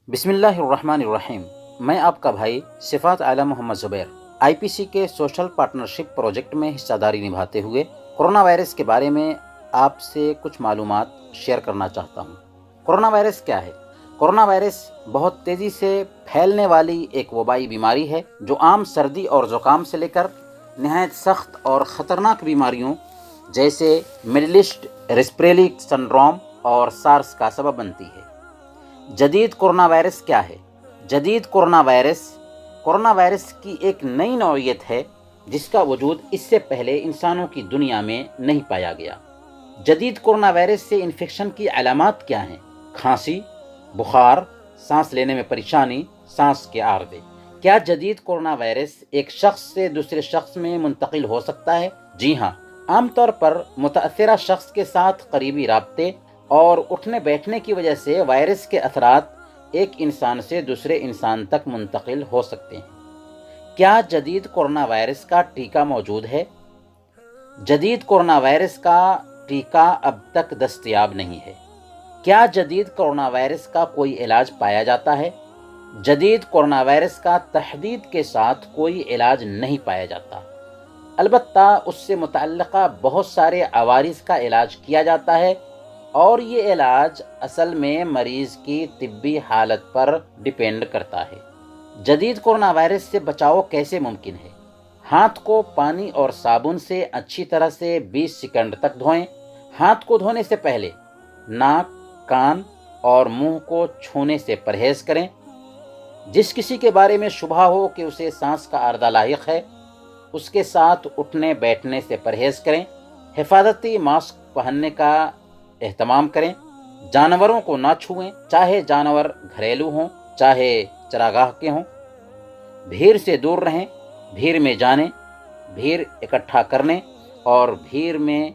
بسم اللہ الرحمن الرحیم۔ میں آپ کا بھائی صفات اعلی محمد زبیر IPC کے سوشل پارٹنرشپ پروجیکٹ میں حصہ داری نبھاتے ہوئے کرونا وائرس کے بارے میں آپ سے کچھ معلومات شیئر کرنا چاہتا ہوں۔ کرونا وائرس کیا ہے؟ کرونا وائرس بہت تیزی سے پھیلنے والی ایک وبائی بیماری ہے جو عام سردی اور زکام سے لے کر نہایت سخت اور خطرناک بیماریوں جیسے مڈل ایسٹ ریسپریلی سنڈروم اور سارس کا سبب بنتی ہے۔ جدید کرونا وائرس کیا ہے؟ جدید کرونا وائرس کی ایک نئی نوعیت ہے جس کا وجود اس سے پہلے انسانوں کی دنیا میں نہیں پایا گیا۔ جدید کرونا وائرس سے انفیکشن کی علامات کیا ہیں؟ کھانسی، بخار، سانس لینے میں پریشانی، سانس کے عارضے۔ کیا جدید کرونا وائرس ایک شخص سے دوسرے شخص میں منتقل ہو سکتا ہے؟ جی ہاں، عام طور پر متاثرہ شخص کے ساتھ قریبی رابطے اور اٹھنے بیٹھنے کی وجہ سے وائرس کے اثرات ایک انسان سے دوسرے انسان تک منتقل ہو سکتے ہیں۔ کیا جدید کرونا وائرس کا ٹیکہ موجود ہے؟ جدید کرونا وائرس کا ٹیکہ اب تک دستیاب نہیں ہے۔ کیا جدید کرونا وائرس کا کوئی علاج پایا جاتا ہے؟ جدید کرونا وائرس کا تحدید کے ساتھ کوئی علاج نہیں پایا جاتا، البتہ اس سے متعلقہ بہت سارے عوارض کا علاج کیا جاتا ہے اور یہ علاج اصل میں مریض کی طبی حالت پر ڈیپینڈ کرتا ہے۔ جدید کرونا وائرس سے بچاؤ کیسے ممکن ہے؟ ہاتھ کو پانی اور صابن سے اچھی طرح سے 20 سیکنڈ تک دھوئیں۔ ہاتھ کو دھونے سے پہلے ناک، کان اور منہ کو چھونے سے پرہیز کریں۔ جس کسی کے بارے میں شبہ ہو کہ اسے سانس کا عارضہ لاحق ہے، اس کے ساتھ اٹھنے بیٹھنے سے پرہیز کریں۔ حفاظتی ماسک پہننے کا اہتمام کریں۔ جانوروں کو نہ چھوئیں، چاہے جانور گھریلو ہوں چاہے چراگاہ کے ہوں۔ بھیڑ سے دور رہیں، بھیڑ میں جانے، بھیڑ اکٹھا کرنے اور بھیڑ میں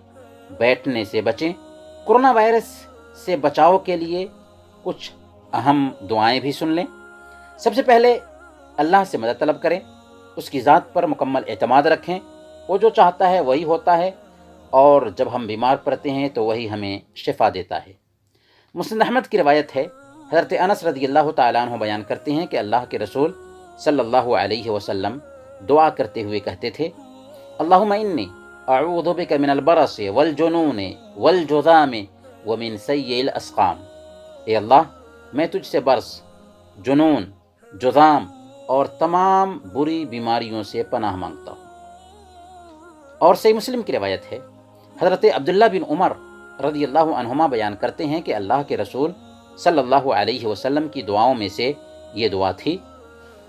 بیٹھنے سے بچیں۔ کرونا وائرس سے بچاؤ کے لیے کچھ اہم دعائیں بھی سن لیں۔ سب سے پہلے اللہ سے مدد طلب کریں، اس کی ذات پر مکمل اعتماد رکھیں۔ وہ جو چاہتا ہے وہی ہوتا ہے، اور جب ہم بیمار پڑتے ہیں تو وہی ہمیں شفا دیتا ہے۔ مسند احمد کی روایت ہے، حضرت انس رضی اللہ تعالیٰ عنہ بیان کرتے ہیں کہ اللہ کے رسول صلی اللہ علیہ وسلم دعا کرتے ہوئے کہتے تھے، اللہم انی اعوذ بک من البرص والجنون والجذام ومن سیء الاسقام۔ اے اللہ، میں تجھ سے برص، جنون، جذام اور تمام بری بیماریوں سے پناہ مانگتا ہوں۔ اور صحیح مسلم کی روایت ہے، حضرت عبداللہ بن عمر رضی اللہ عنہما بیان کرتے ہیں کہ اللہ کے رسول صلی اللہ علیہ وسلم کی دعاؤں میں سے یہ دعا تھی،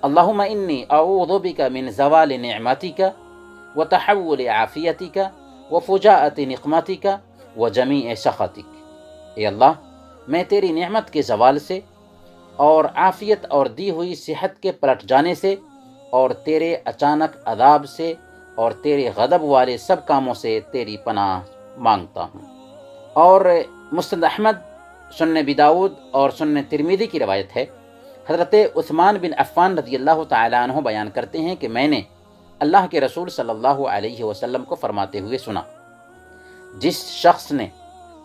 اللہم انی اعوذ بک من زوال نعمتک وتحول عافیتک وفجاءت نقمتک وجمیع سخطک۔ اے اللہ، میں تیری نعمت کے زوال سے اور عافیت اور دی ہوئی صحت کے پلٹ جانے سے اور تیرے اچانک عذاب سے اور تیرے غضب والے سب کاموں سے تیری پناہ مانگتا ہوں۔ اور مسند احمد، سنن ابی داؤد اور سنن ترمذی کی روایت ہے، حضرت عثمان بن عفان رضی اللہ تعالیٰ عنہ بیان کرتے ہیں کہ میں نے اللہ کے رسول صلی اللہ علیہ وسلم کو فرماتے ہوئے سنا، جس شخص نے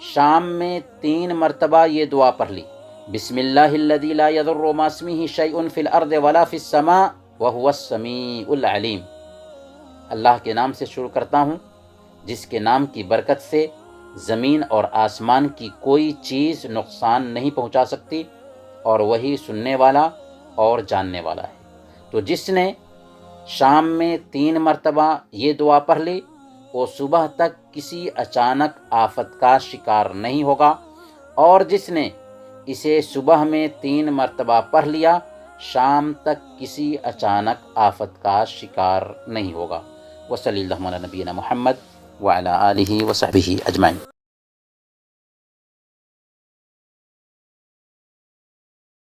شام میں 3 مرتبہ یہ دعا پڑھ لی، بسم اللہ الذی لا یضر مع اسمہ شیء فی الارض ولا فی السماء وہو السمیع العلیم، اللہ کے نام سے شروع کرتا ہوں جس کے نام کی برکت سے زمین اور آسمان کی کوئی چیز نقصان نہیں پہنچا سکتی، اور وہی سننے والا اور جاننے والا ہے۔ تو جس نے شام میں 3 مرتبہ یہ دعا پڑھ لی، وہ صبح تک کسی اچانک آفت کا شکار نہیں ہوگا، اور جس نے اسے صبح میں 3 مرتبہ پڑھ لیا، شام تک کسی اچانک آفت کا شکار نہیں ہوگا۔ وصلی اللہ علی نبینا محمد وعلی آلہ وصحبہ اجمعین۔